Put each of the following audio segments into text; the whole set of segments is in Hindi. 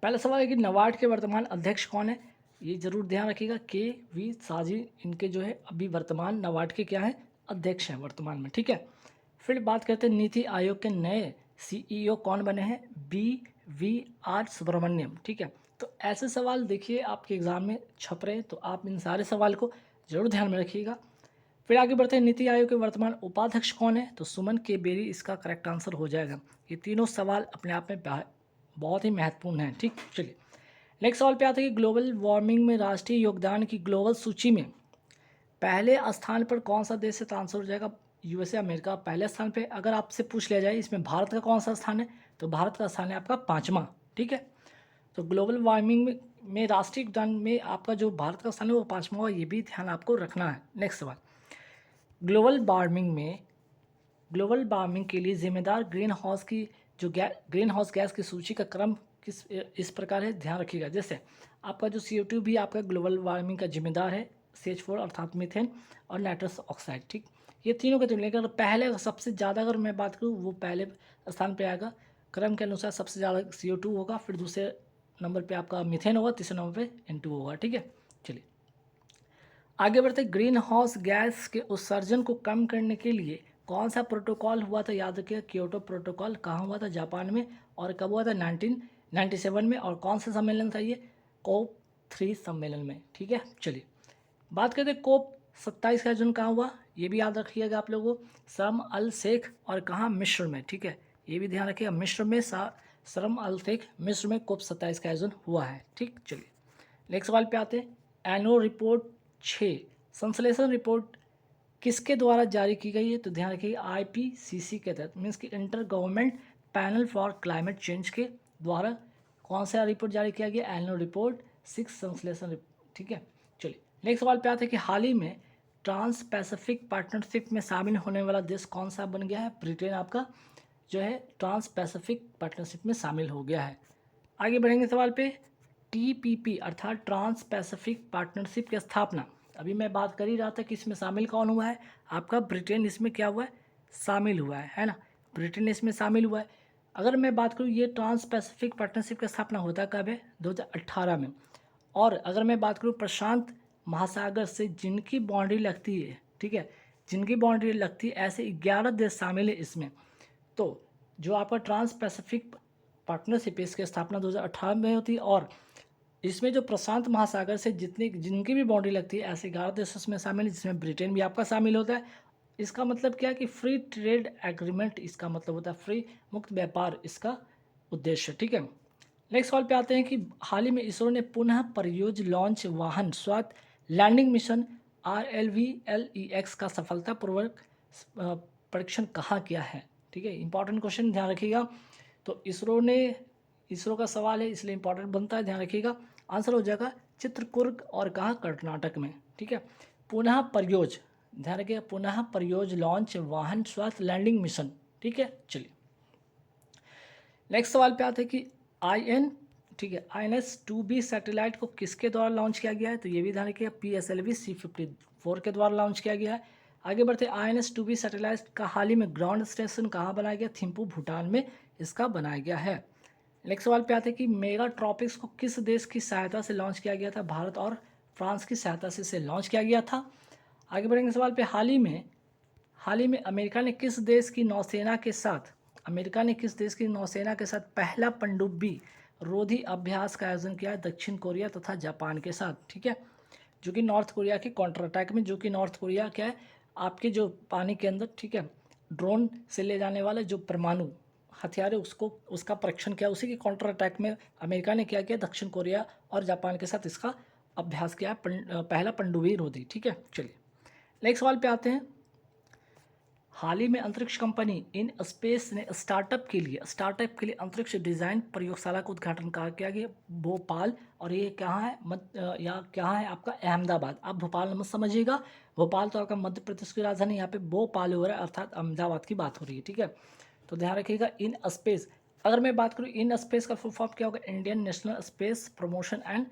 पहला सवाल है कि नाबार्ड के वर्तमान अध्यक्ष कौन है? ये ज़रूर ध्यान रखिएगा, के वी साजी इनके जो है अभी वर्तमान नाबार्ड के क्या हैं? अध्यक्ष हैं वर्तमान में, ठीक है। फिर बात करते हैं नीति आयोग के नए सीईओ कौन बने हैं? बी वी आर सुब्रमण्यम, ठीक है। तो ऐसे सवाल देखिए आपके एग्ज़ाम में छप रहे हैं, तो आप इन सारे सवाल को ज़रूर ध्यान में रखिएगा। फिर आगे बढ़ते हैं, नीति आयोग के वर्तमान उपाध्यक्ष कौन है? तो सुमन के बेरी इसका करेक्ट आंसर हो जाएगा। ये तीनों सवाल अपने आप में बहुत ही महत्वपूर्ण हैं, ठीक। चलिए नेक्स्ट सवाल पे आते हैं कि ग्लोबल वार्मिंग में राष्ट्रीय योगदान की ग्लोबल सूची में पहले स्थान पर कौन सा देश है? तो आंसर हो जाएगा यूएसए, अमेरिका पहले स्थान पे। अगर आपसे पूछ लिया जाए इसमें भारत का कौन सा स्थान है, तो भारत का स्थान है आपका 5वां, ठीक है। तो ग्लोबल वार्मिंग में राष्ट्रीय योगदान में आपका जो भारत का स्थान है वो 5वां होगा, ये भी ध्यान आपको रखना है। नेक्स्ट सवाल, ग्लोबल वार्मिंग के लिए जिम्मेदार ग्रीन हाउस गैस की सूची का क्रम इस प्रकार है, ध्यान रखिएगा। जैसे आपका जो CO2 भी आपका ग्लोबल वार्मिंग का जिम्मेदार है, CH4 अर्थात मीथेन और नाइट्रस ऑक्साइड, ठीक। ये तीनों के तुलना अगर पहले सबसे ज़्यादा अगर मैं बात करूँ वो पहले स्थान पे आएगा क्रम के अनुसार, सबसे ज़्यादा CO2 होगा, फिर दूसरे नंबर पे आपका मीथेन होगा, तीसरे नंबर पे N2 होगा, ठीक है। चलिए आगे बढ़ते, ग्रीन हाउस गैस के उत्सर्जन को कम करने के लिए कौन सा प्रोटोकॉल हुआ था? याद रखिए, क्योटो प्रोटोकॉल कहाँ हुआ था? जापान में। और कब हुआ था? 1997 में। और कौन सा सम्मेलन था ये? COP3 सम्मेलन में, ठीक है। चलिए बात करते हैं COP27 का आयोजन कहाँ हुआ? ये भी याद रखिएगा आप लोगों को, शर्म अल शेख और कहाँ? मिस्र में, ठीक है। ये भी ध्यान रखिएगा, मिस्र में शर्म अल शेख मिस्र में COP27 का आयोजन हुआ है, ठीक। चलिए नेक्स्ट सवाल पे आते हैं, एनुअल रिपोर्ट 6 संश्लेषण रिपोर्ट किसके द्वारा जारी की गई है? तो ध्यान रखिए IPCC के तहत, मीन्स कि inter government panel for climate change के द्वारा कौन सा रिपोर्ट जारी किया गया? एनुअल रिपोर्ट 6 संश्लेषण, ठीक है। चलिए नेक्स्ट सवाल पे आते हैं कि हाल ही में ट्रांस पैसिफिक पार्टनरशिप में शामिल होने वाला देश कौन सा बन गया है? ब्रिटेन आपका जो है ट्रांस पैसिफिक पार्टनरशिप में शामिल हो गया है। आगे बढ़ेंगे सवाल पे, TPP अर्थात ट्रांस पैसिफिक पार्टनरशिप की स्थापना, अभी मैं बात कर ही रहा था कि इसमें शामिल कौन हुआ है? आपका ब्रिटेन इसमें क्या हुआ है? शामिल हुआ है ना। ब्रिटेन इसमें शामिल हुआ है। अगर मैं बात करूँ ये ट्रांस पैसिफिक पार्टनरशिप का स्थापना होता कब है? 2018 में। और अगर मैं बात करूँ प्रशांत महासागर से जिनकी बाउंड्री लगती है, ठीक है, जिनकी बाउंड्री लगती है, ऐसे 11 देश शामिल है इसमें। तो जो आपका ट्रांस पैसिफिक पार्टनरशिप है इसकी स्थापना 2018 में होती है, और इसमें जो प्रशांत महासागर से जिनकी भी बाउंड्री लगती है ऐसे 11 देश उसमें शामिल है, जिसमें ब्रिटेन भी आपका शामिल होता है। इसका मतलब क्या है कि फ्री ट्रेड एग्रीमेंट इसका मतलब होता है, फ्री मुक्त व्यापार इसका उद्देश्य, ठीक है। नेक्स्ट सवाल पे आते हैं कि हाल ही में इसरो ने पुनः परियोजना लॉन्च वाहन स्वात लैंडिंग मिशन RLVLEX का सफलतापूर्वक परीक्षण कहाँ किया है? ठीक है, इंपॉर्टेंट क्वेश्चन, ध्यान रखिएगा। तो इसरो का सवाल है इसलिए इंपॉर्टेंट बनता है, ध्यान रखिएगा। आंसर हो जाएगा चित्रकूर्ग और कहाँ? कर्नाटक में, ठीक है। पुनः परियोज, ध्यान रखिएगा, पुनः परियोज लॉन्च वाहन स्वास्थ्य लैंडिंग मिशन, ठीक है। चलिए नेक्स्ट सवाल पे आते हैं कि ठीक है, INS-2B सैटेलाइट को किसके द्वारा लॉन्च किया गया है? तो ये भी ध्यान रखिएगा, PSLV C-54 के द्वारा लॉन्च किया गया है। आगे बढ़ते, INS-2B सैटेलाइट का हाल ही में ग्राउंड स्टेशन कहाँ बनाया गया? थिम्पू, भूटान में इसका बनाया गया है। नेक्स्ट सवाल पे आते हैं कि मेगा ट्रॉपिक्स को किस देश की सहायता से लॉन्च किया गया था? भारत और फ्रांस की सहायता से इसे लॉन्च किया गया था। आगे बढ़ेंगे सवाल पे, हाल ही में अमेरिका ने किस देश की नौसेना के साथ पहला पनडुब्बी रोधी अभ्यास का आयोजन किया है? दक्षिण कोरिया तथा जापान के साथ, ठीक है। जो कि नॉर्थ कोरिया के काउंटर अटैक में, जो कि नॉर्थ कोरिया क्या है आपके जो पानी के अंदर, ठीक है, ड्रोन से ले जाने वाले जो परमाणु हथियार है उसका परीक्षण किया, उसी के काउंटर अटैक में अमेरिका ने क्या किया? दक्षिण कोरिया और जापान के साथ इसका अभ्यास किया पहला पनडुब्बी रोधी, ठीक है। चलिए नेक्स्ट सवाल पे आते हैं, हाल ही में अंतरिक्ष कंपनी इन स्पेस ने स्टार्टअप के लिए अंतरिक्ष डिज़ाइन प्रयोगशाला का उद्घाटन कहाँ किया गया? भोपाल। और ये कहाँ है? कहाँ है आपका? अहमदाबाद। आप भोपाल मत समझिएगा, भोपाल तो आपका मध्य प्रदेश की राजधानी, यहाँ पे भोपाल हो रहा है अर्थात अहमदाबाद की बात हो रही है, ठीक है। तो ध्यान रखिएगा इन स्पेस, अगर मैं बात करूँ इन स्पेस का फुल फॉर्म क्या होगा? Indian national space promotion and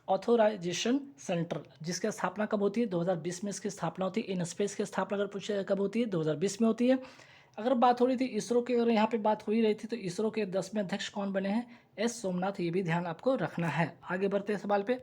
authorisation centre, जिसकी स्थापना कब होती है? 2020 में इसकी स्थापना होती है। इन स्पेस की स्थापना अगर पूछे कब होती है? 2020 में होती है। अगर बात हो रही थी इसरो की, अगर यहाँ पे बात हो ही रही थी, तो इसरो के 10वें अध्यक्ष कौन बने हैं? एस सोमनाथ, ये भी ध्यान आपको रखना है। आगे बढ़ते हैं सवाल पे।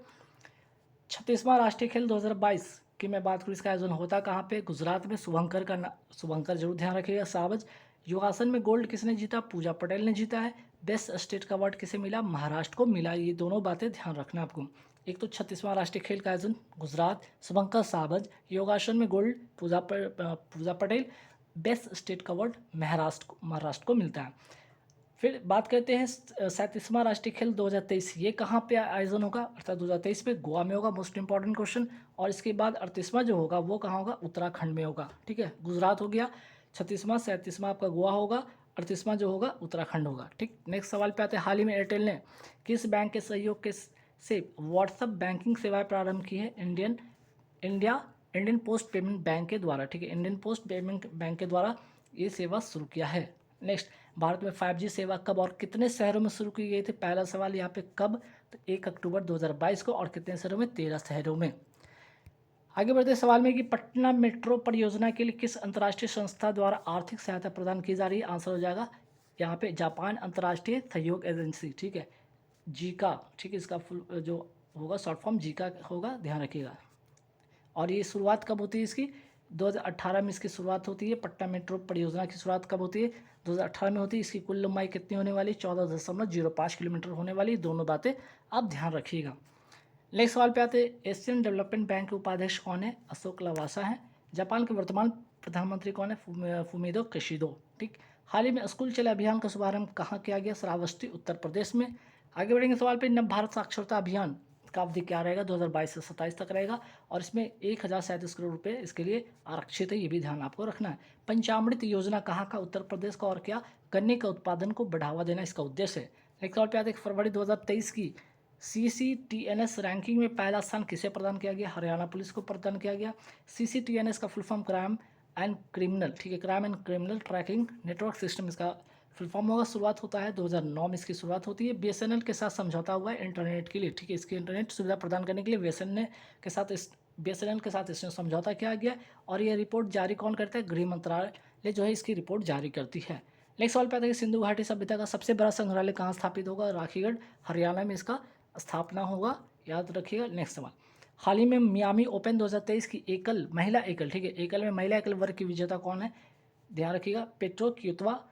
36वां राष्ट्रीय खेल 2022 की मैं बात करूँ, इसका आयोजन होता कहाँ पे? गुजरात में। शुभंकर का शुभंकर जरूर ध्यान रखिएगा। सावज। योगासन में गोल्ड किसने जीता? पूजा पटेल ने जीता है। बेस्ट स्टेट का अवार्ड किसे मिला? महाराष्ट्र को मिला। ये दोनों बातें ध्यान रखना आपको। एक तो 36वां राष्ट्रीय खेल का आयोजन गुजरात, शुभंकर सावज। योगासन में गोल्ड पूजा पटेल। बेस्ट स्टेट का अवार्ड महाराष्ट्र को मिलता है। फिर बात करते हैं 37वां राष्ट्रीय खेल 2023, ये कहाँ पे आयोजन होगा? अर्थात 2023 में गोवा में होगा, मोस्ट इंपॉर्टेंट क्वेश्चन। और इसके बाद 38वां जो होगा वो कहाँ होगा? उत्तराखंड में होगा। ठीक है, गुजरात हो गया, 36वां 37वां आपका गोवा होगा, 38वां जो होगा उत्तराखंड होगा। ठीक, नेक्स्ट सवाल पे आते हैं। हाल ही में एयरटेल ने किस बैंक के सहयोग के से व्हाट्सएप बैंकिंग सेवाएं प्रारंभ की है? इंडियन पोस्ट पेमेंट बैंक के द्वारा। ठीक है, इंडियन पोस्ट पेमेंट बैंक के द्वारा ये सेवा शुरू किया है। नेक्स्ट, भारत में 5G सेवा कब और कितने शहरों में शुरू की गई थी? पहला सवाल यहाँ पे कब, तो 1 अक्टूबर 2022 को। और कितने शहरों में? 13 शहरों में। आगे बढ़ते सवाल में कि पटना मेट्रो परियोजना के लिए किस अंतर्राष्ट्रीय संस्था द्वारा आर्थिक सहायता प्रदान की जा रही है? आंसर हो जाएगा यहाँ पे जापान अंतर्राष्ट्रीय सहयोग एजेंसी। ठीक है, जीका। ठीक है, इसका फुल जो होगा शॉर्ट फॉर्म जीका होगा, ध्यान रखिएगा। और ये शुरुआत कब होती है इसकी? 2018 में इसकी शुरुआत होती है। पटना मेट्रो परियोजना की शुरुआत कब होती है? 2018 में होती है। इसकी कुल लंबाई कितनी होने वाली? 14.05 किलोमीटर होने वाली। दोनों बातें आप ध्यान रखिएगा। नेक्स्ट सवाल पे आते हैं। एशियन डेवलपमेंट बैंक के उपाध्यक्ष कौन है? अशोक लवासा हैं। जापान के वर्तमान प्रधानमंत्री कौन है? फुमिदो किशिडो। ठीक, हाल ही में स्कूल चले अभियान का शुभारंभ कहाँ किया गया? श्रावस्ती, उत्तर प्रदेश में। आगे बढ़ेंगे सवाल पे। नव भारत साक्षरता अभियान का अवधि क्या रहेगा? 2022 से 27 तक रहेगा। और इसमें 1037 करोड़ रुपए इसके लिए आरक्षित है, ये भी ध्यान आपको रखना है। पंचामृत योजना कहाँ का? उत्तर प्रदेश का। और क्या? गन्ने का उत्पादन को बढ़ावा देना इसका उद्देश्य है। नेक्स्ट सवाल पे आते हैं। फरवरी 2023 की CCTNS रैंकिंग में पहला स्थान किसे प्रदान किया गया? हरियाणा पुलिस को प्रदान किया गया। CCTNS का full form crime and criminal, ठीक है, crime and criminal tracking network system इसका फुल फॉर्म होगा। शुरुआत होता है 2009 में इसकी शुरुआत होती है। BSNL के साथ समझौता हुआ है इंटरनेट के लिए। ठीक है, इसकी इंटरनेट सुविधा प्रदान करने के लिए BSNL के साथ इसने समझौता किया गया। और यह रिपोर्ट जारी कौन करता है? गृह मंत्रालय जो है इसकी रिपोर्ट जारी करती है। नेक्स्ट सवाल पे आता है कि सिंधु घाटी सभ्यता का सबसे बड़ा संग्रहालय कहाँ स्थापित होगा? राखीगढ़, हरियाणा में इसका स्थापना होगा, याद रखिएगा। नेक्स्ट सवाल। हाल ही में मियामी ओपन 2023 की महिला एकल, ठीक है, एकल में महिला एकल वर्ग की विजेता कौन है? ध्यान रखिएगा, पेट्रो क्वितोवा,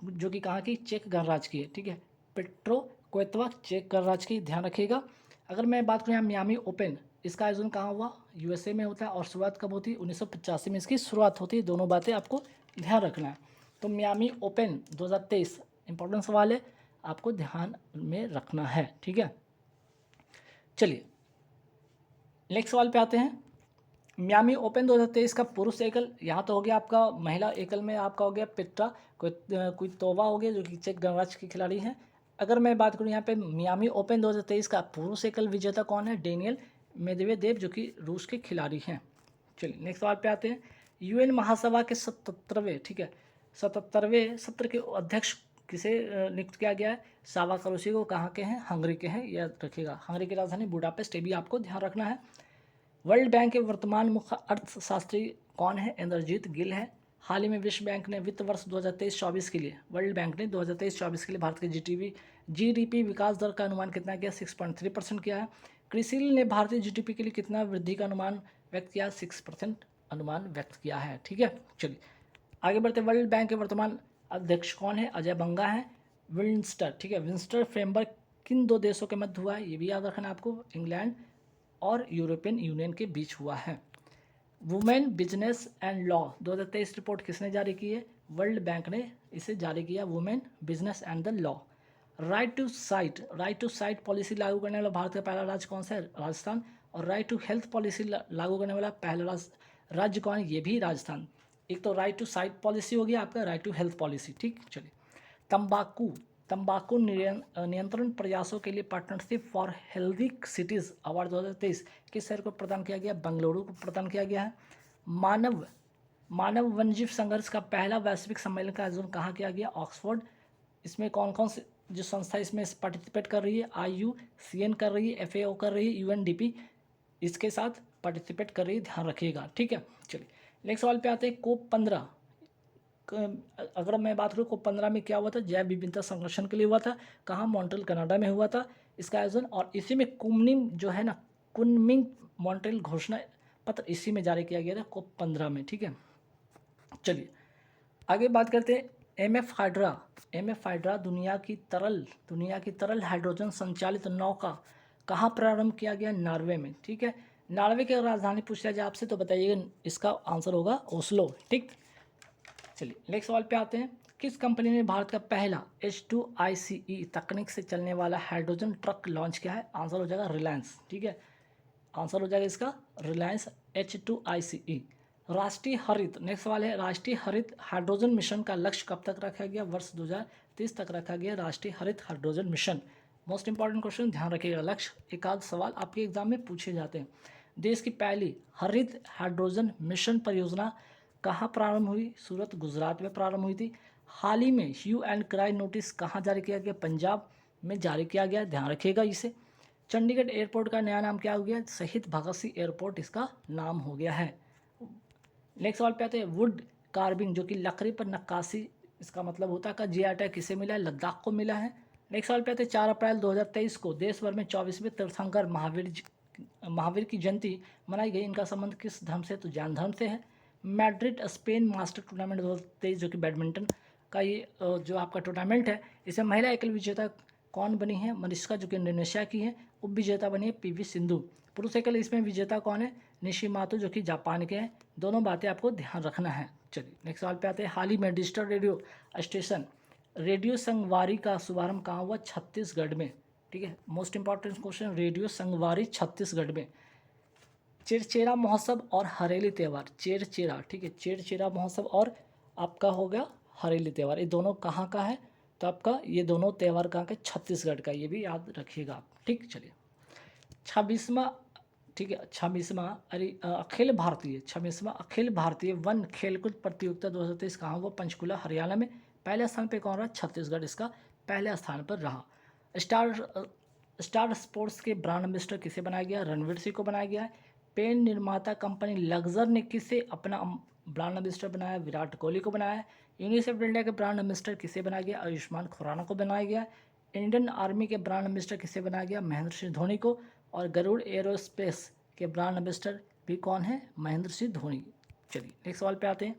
जो कि कहाँ की? चेक गणराज्य की है। ठीक है, पेट्रो क्वितोवा चेक गणराज्य की, ध्यान रखिएगा। अगर मैं बात करूँ यहाँ मियामी ओपन, इसका आयोजन कहाँ हुआ? USA में होता है। और शुरुआत कब होती है? 1985 में इसकी शुरुआत होती है। दोनों बातें आपको ध्यान रखना है। तो मियामी ओपन 2023 इंपॉर्टेंट सवाल है, आपको ध्यान में रखना है। ठीक है, चलिए नेक्स्ट सवाल पे आते हैं। मियामी ओपन 2023 का पुरुष एकल, यहाँ तो हो गया आपका। महिला एकल में आपका हो गया पेट्रा क्वितोवा हो गया, जो कि चेक गणराज्य की खिलाड़ी हैं। अगर मैं बात करूँ यहाँ पे मियामी ओपन 2023 का पुरुष एकल विजेता कौन है? डेनियल मेदवेदेव, जो कि रूस के खिलाड़ी हैं। चलिए नेक्स्ट सवाल पे आते हैं। UN महासभा के 77वें, ठीक है, 77वें सत्र के अध्यक्ष किसे नियुक्त किया गया है? सावा करोसी को। कहाँ के हैं? हंगरी के हैं, याद रखिएगा। हंगरी की राजधानी बुडापेस्ट, ये भी आपको ध्यान रखना है। वर्ल्ड बैंक के वर्तमान मुख्य अर्थशास्त्री कौन है? इंद्रजीत गिल है। हाल ही में विश्व बैंक ने वित्त वर्ष 2023-24 के लिए, वर्ल्ड बैंक ने 2023-24 के लिए भारत के GDP विकास दर का अनुमान कितना किया? 6.3% किया है। क्रिसिल ने भारतीय GDP के लिए कितना वृद्धि का अनुमान व्यक्त किया? 6% अनुमान व्यक्त किया है। ठीक है, चलिए आगे बढ़ते। वर्ल्ड बैंक के वर्तमान अध्यक्ष कौन है? अजय बंगा है। विंस्टर, ठीक है, विंस्टर फ्रेमवर्क किन दो देशों के मध्य हुआ है? ये भी याद रखना आपको, इंग्लैंड और यूरोपियन यूनियन के बीच हुआ है। Women business and law 2023 report किसने जारी की है? वर्ल्ड बैंक ने इसे जारी किया, women business and the law. Right to site policy लागू करने वाला भारत का पहला राज्य कौन सा है? राजस्थान। और राइट टू हेल्थ पॉलिसी लागू करने वाला पहला राज्य कौन है? ये भी राजस्थान। एक तो राइट टू साइट पॉलिसी हो गया आपका, राइट टू हेल्थ पॉलिसी। ठीक, चलिए तंबाकू नियंत्रण प्रयासों के लिए partnership for healthy cities award 2023 किस शहर को प्रदान किया गया? बेंगलुरु को प्रदान किया गया है। मानव वन्यजीव संघर्ष का पहला वैश्विक सम्मेलन का आयोजन कहाँ किया गया? ऑक्सफोर्ड। इसमें कौन कौन से जो संस्था इसमें पार्टिसिपेट कर रही है? IUCN कर रही है, FAO कर रही है, UNDP इसके साथ पार्टिसिपेट कर रही है, ध्यान रखिएगा। ठीक है, चलिए नेक्स्ट सवाल पे आते हैं। COP15 अगर मैं बात करूँ COP15 में क्या हुआ था, जैव विविधता संरक्षण के लिए हुआ था। कहाँ? मॉन्ट्रियल कनाडा में हुआ था इसका आयोजन। और इसी में कुनमिंग जो है ना, कुनमिंग मॉन्ट्रियल घोषणा पत्र इसी में जारी किया गया था COP15 में। ठीक है, चलिए आगे बात करते हैं एमएफ हाइड्रा। एमएफ हाइड्रा दुनिया की तरल हाइड्रोजन संचालित नौका कहाँ प्रारंभ किया गया? नॉर्वे में। ठीक है, नॉर्वे की राजधानी पूछ लिया जाए आपसे तो बताइएगा, इसका आंसर होगा ओस्लो। ठीक, चलिए नेक्स्ट सवाल पे आते हैं। किस कंपनी ने भारत का पहला H2ICE तकनीक से चलने वाला हाइड्रोजन ट्रक लॉन्च किया है? आंसर हो जाएगा रिलायंस। ठीक है, आंसर हो जाएगा इसका रिलायंस H2ICE। राष्ट्रीय हरित, नेक्स्ट सवाल है, राष्ट्रीय हरित हाइड्रोजन मिशन का लक्ष्य कब तक रखा गया? वर्ष 2030 तक रखा गया राष्ट्रीय हरित hydrogen mission. Most important question, ध्यान रखिएगा, लक्ष्य एक आध सवाल आपके एग्जाम में पूछे जाते हैं। देश की पहली हरित हाइड्रोजन मिशन परियोजना कहाँ प्रारंभ हुई? सूरत, गुजरात में प्रारंभ हुई थी। हाल ही में ह्यू एंड क्राई नोटिस कहाँ जारी किया गया? पंजाब में जारी किया गया, ध्यान रखिएगा इसे। चंडीगढ़ एयरपोर्ट का नया नाम क्या हो गया? शहीद भगत सिंह एयरपोर्ट इसका नाम हो गया है। नेक्स्ट सवाल पे आते हैं, वुड कार्विंग जो कि लकड़ी पर नक्काशी इसका मतलब होता है, का जीआई टैग किसे मिला है? लद्दाख को मिला है। नेक्स्ट सवाल पे आते हैं, 4 अप्रैल 2023 को देश भर में 24वें तीर्थंकर महावीर की जयंती मनाई गई। इनका संबंध किस धर्म से? तो जैन धर्म से है। मैड्रिड स्पेन मास्टर टूर्नामेंट 2023 जो कि बैडमिंटन का ये जो आपका टूर्नामेंट है, इसमें महिला एकल विजेता कौन बनी है? मनिष्का जो कि इंडोनेशिया की है। उप विजेता बनी है PV सिंधु। पुरुष एकल इसमें विजेता कौन है? निशिमातो जो कि जापान के हैं। दोनों बातें आपको ध्यान रखना है। चलिए नेक्स्ट सवाल पे आते हैं, हाल ही में डिजिटल रेडियो स्टेशन रेडियो संगवारी का शुभारंभ कहाँ हुआ? छत्तीसगढ़ में। ठीक है, मोस्ट इंपॉर्टेंट क्वेश्चन, रेडियो संगवारी छत्तीसगढ़ में। चेरचेरा महोत्सव और हरेली त्यौहार, चेरचेरा, ठीक है, चेरचेरा महोत्सव और आपका हो गया हरेली त्यौहार, ये दोनों कहाँ का है? तो आपका ये दोनों त्यौहार कहाँ के? छत्तीसगढ़ का, ये भी याद रखिएगा आप। ठीक, चलिए 26वां, ठीक है, 26वां अखिल भारतीय वन खेलकूद प्रतियोगिता 2023 कहाँ हुआ? पंचकुला हरियाणा में। पहले स्थान पे कौन रहा? छत्तीसगढ़ इसका पहले स्थान पर रहा। स्टार स्पोर्ट्स के ब्रांड एम्बेसडर किसे बनाया गया? रणवीर सिंह को बनाया गया है। पेन निर्माता कंपनी लक्जर ने किसे अपना ब्रांड एम्बेसडर बनाया? विराट कोहली को बनाया है। यूनिसेफ इंडिया के ब्रांड एम्बेसडर किसे बनाया गया? आयुष्मान खुराना को बनाया गया। इंडियन आर्मी के ब्रांड एम्बेसडर किसे बनाया गया? महेंद्र सिंह धोनी को। और गरुड़ एरोस्पेस के ब्रांड एम्बेसडर भी कौन है? महेंद्र सिंह धोनी। चलिए नेक्स्ट सवाल पे आते हैं,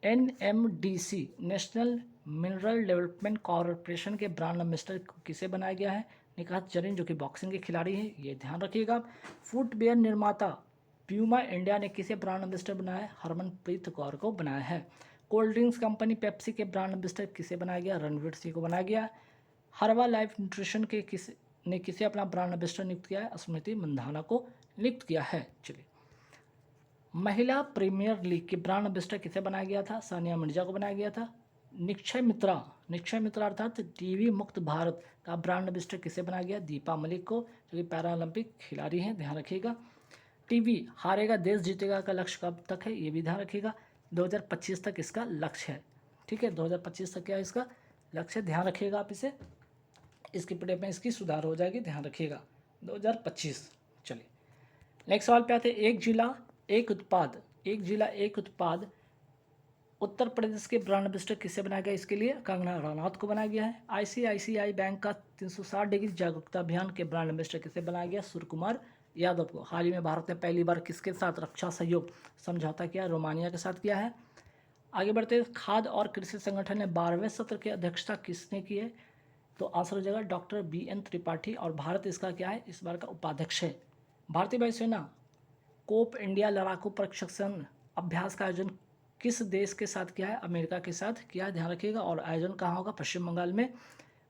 NMDC national mineral development corporation के ब्रांड एम्बेसडर किसे बनाया गया है? निखात जरीन जो कि बॉक्सिंग के खिलाड़ी हैं, ये ध्यान रखिएगा आप। फुटवेयर निर्माता प्यूमा इंडिया ने किसे ब्रांड एम्बेसडर बनाया है? हरमनप्रीत कौर को बनाया है। कोल्ड ड्रिंक्स कंपनी पेप्सी के ब्रांड एम्बेसडर किसे बनाया गया? रणवीर सिंह को बनाया गया। हर्बा लाइफ न्यूट्रिशन के किसे अपना ब्रांड एम्बेसडर नियुक्त किया है? स्मृति मंधाना को नियुक्त किया है। चलिए, महिला प्रीमियर लीग के ब्रांड एम्बेसडर किसे बनाया गया था? सानिया मिर्जा को बनाया गया था। निक्षय मित्रा अर्थात टीवी मुक्त भारत का ब्रांड एम्बेसडर किसे बनाया गया? दीपा मलिक को, जो कि पैरालंपिक खिलाड़ी हैं, ध्यान रखिएगा। टीवी हारेगा देश जीतेगा का लक्ष्य कब तक है? ये भी ध्यान रखिएगा, 2025 तक इसका लक्ष्य है। ठीक है, 2025 तक क्या है इसका लक्ष्य, ध्यान रखिएगा आप इसे, इसकी पीडीएफ में इसकी सुधार हो जाएगी, ध्यान रखिएगा 2025। चलिए नेक्स्ट सवाल पे आते हैं, एक जिला एक उत्पाद उत्तर प्रदेश के ब्रांड एम्बेसडर किसे बनाया गया? इसके लिए कंगना रनौत को बनाया गया है। ICICI बैंक का 360 डिग्री जागरूकता अभियान के ब्रांड एम्बेसडर किसे बनाया गया? सूर्यकुमार यादव को। हाल ही में भारत ने पहली बार किसके साथ रक्षा सहयोग समझौता किया? रोमानिया के साथ किया है। आगे बढ़ते हैं, खाद्य और कृषि संगठन ने 12वें सत्र की अध्यक्षता किसने की है? तो आंसर हो जाएगा डॉक्टर BN त्रिपाठी, और भारत इसका क्या है? इस बार का उपाध्यक्ष है। भारतीय वायुसेना कोप इंडिया लड़ाकू प्रशिक्षण अभ्यास का आयोजन किस देश के साथ किया है? अमेरिका के साथ किया है, ध्यान रखिएगा। और आयोजन कहाँ होगा? पश्चिम बंगाल में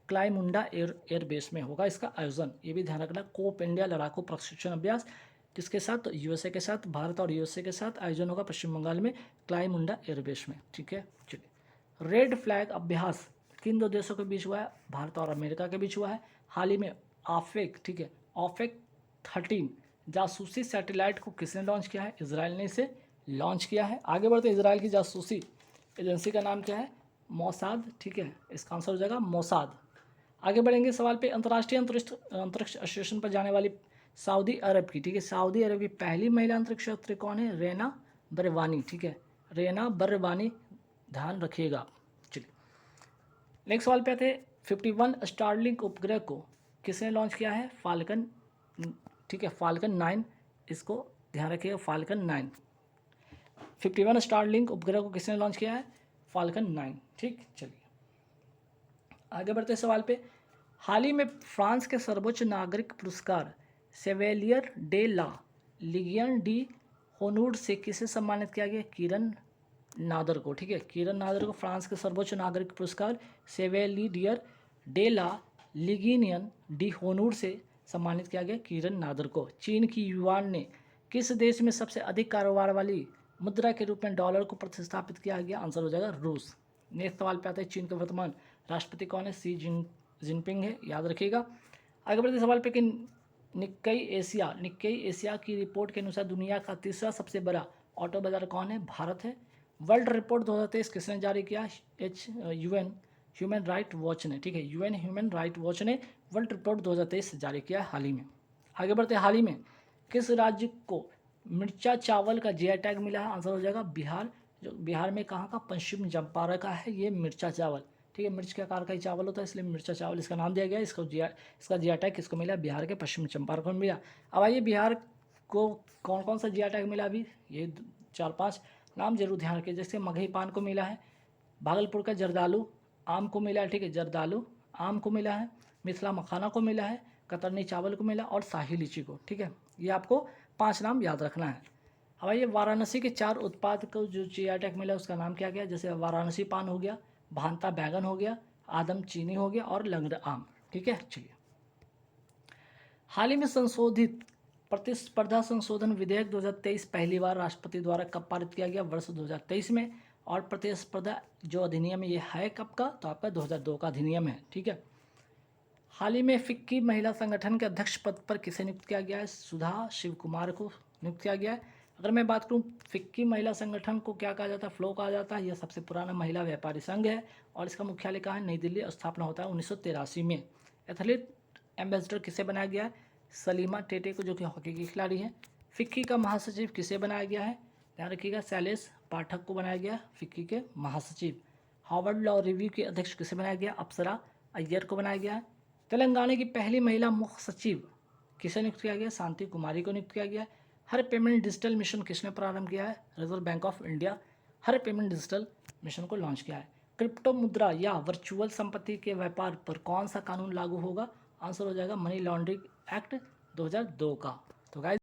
क्लाईमुंडा एयरबेस में होगा इसका आयोजन, ये भी ध्यान रखना। कोप इंडिया लड़ाकू प्रशिक्षण अभ्यास किसके साथ? तो USA के साथ, भारत और USA के साथ आयोजन होगा पश्चिम बंगाल में क्लाईमुंडा एयरबेस में। ठीक है, चलिए रेड फ्लैग अभ्यास किन 2 देशों के बीच हुआ है? भारत और अमेरिका के बीच हुआ है हाल ही में। ऑफेक, ठीक है, ऑफेक 13 जासूसी सैटेलाइट को किसने लॉन्च किया है? इजराइल ने इसे लॉन्च किया है। आगे बढ़ते, इजराइल की जासूसी एजेंसी का नाम क्या है? मोसाद। ठीक है, इसका आंसर हो जाएगा मोसाद। आगे बढ़ेंगे सवाल पे, अंतर्राष्ट्रीय अंतरिक्ष स्टेशन पर जाने वाली सऊदी अरब की, ठीक है, सऊदी अरब की पहली महिला अंतरिक्ष यात्री कौन है? रेना बरवानी। ठीक है, रेना बरवानी ध्यान रखिएगा। चलिए नेक्स्ट सवाल पे आते हैं। 51 स्टारलिंक उपग्रह को किसने लॉन्च किया है? फाल्कन, ठीक है, फाल्कन 9, इसको ध्यान रखिएगा, फाल्कन 9। 51 स्टारलिंक उपग्रह को किसने लॉन्च किया है? फाल्कन 9। ठीक, चलिए आगे बढ़ते हैं सवाल पे। हाल ही में फ्रांस के सर्वोच्च नागरिक पुरस्कार सेवेलियर डे ला लिगियन डी होनूर से किसे सम्मानित किया गया? किरण नादर को। ठीक है, किरण नादर को फ्रांस के सर्वोच्च नागरिक पुरस्कार सेवेलियर डे ला लिगियन डी होनूर से सम्मानित किया गया किरण नादर को। चीन की युआन ने किस देश में सबसे अधिक कारोबार वाली मुद्रा के रूप में डॉलर को प्रतिस्थापित किया गया? आंसर हो जाएगा रूस। नेक्स्ट सवाल पे आते हैं। चीन के वर्तमान राष्ट्रपति कौन है? सी जिनपिंग है, याद रखिएगा। आगे बढ़ते सवाल पे कि निक्केई एशिया की रिपोर्ट के अनुसार दुनिया का तीसरा सबसे बड़ा ऑटो बाजार कौन है? भारत है। वर्ल्ड रिपोर्ट 2023 किसने जारी किया? यूएन ह्यूमन राइट वॉच ने। ठीक है, यूएन ह्यूमन राइट वॉच ने वर्ल्ड रिपोर्ट 2023 जारी किया हाल ही में। आगे बढ़ते हाल ही में किस राज्य को मिर्चा चावल का जीआई टैग मिला है? आंसर हो जाएगा बिहार। जो बिहार में कहाँ का? पश्चिम चंपारण का है ये मिर्चा चावल। ठीक है, मिर्च के आकार का ही चावल होता है, इसलिए मिर्चा चावल इसका नाम दिया गया। इसका जीआई टैग किसको मिला? बिहार के पश्चिम चंपारण को मिला। अब आइए बिहार को कौन कौन सा जीआई टैग मिला? अभी ये 4-5 नाम जरूर ध्यान रखिए। जैसे मगही पान को मिला है, भागलपुर का जर्दालू आम को मिला है। ठीक है, जर्दालू आम को मिला है, मिथिला मखाना को मिला है, कतरनी चावल को मिला और शाही लीची को। ठीक है, ये आपको 5 नाम याद रखना है। अब ये वाराणसी के 4 उत्पाद को जो जीआई टैग मिला उसका नाम क्या गया? जैसे वाराणसी पान हो गया, भांता बैगन हो गया, आदम चीनी हो गया और लंगड़ आम। ठीक है, चलिए हाल ही में संशोधित प्रतिस्पर्धा संशोधन विधेयक 2023 पहली बार राष्ट्रपति द्वारा कब पारित किया गया? वर्ष 2023 में। और प्रतिस्पर्धा जो अधिनियम ये है कब का? तो आपका 2002 का अधिनियम है। ठीक है, हाल ही में फिक्की महिला संगठन के अध्यक्ष पद पर किसे नियुक्त किया गया है? सुधा शिव कुमार को नियुक्त किया गया है। अगर मैं बात करूं फिक्की महिला संगठन को क्या कहा जाता है? फ्लो कहा जाता है। यह सबसे पुराना महिला व्यापारी संघ है और इसका मुख्यालय कहाँ है? नई दिल्ली। स्थापना होता है 1983 में। एथलीट एम्बेसडर किसे बनाया गया है? सलीमा टेटे को, जो कि हॉकी की खिलाड़ी हैं। फिक्की का महासचिव किसे बनाया गया है? ध्यान रखिएगा, शैलेश पाठक को बनाया गया फिक्की के महासचिव। हार्वर्ड लॉ रिव्यू के अध्यक्ष किसे बनाया गया? अप्सरा अय्यर को बनाया गया है। तेलंगाना की पहली महिला मुख्य सचिव किसे नियुक्त किया गया? शांति कुमारी को नियुक्त किया गया है। हर पेमेंट डिजिटल मिशन किसने प्रारंभ किया है? Reserve bank of India her payment digital mission को लॉन्च किया है। क्रिप्टो मुद्रा या वर्चुअल संपत्ति के व्यापार पर कौन सा कानून लागू होगा? आंसर हो जाएगा मनी लॉन्ड्रिंग एक्ट 2002 का। तो गाइस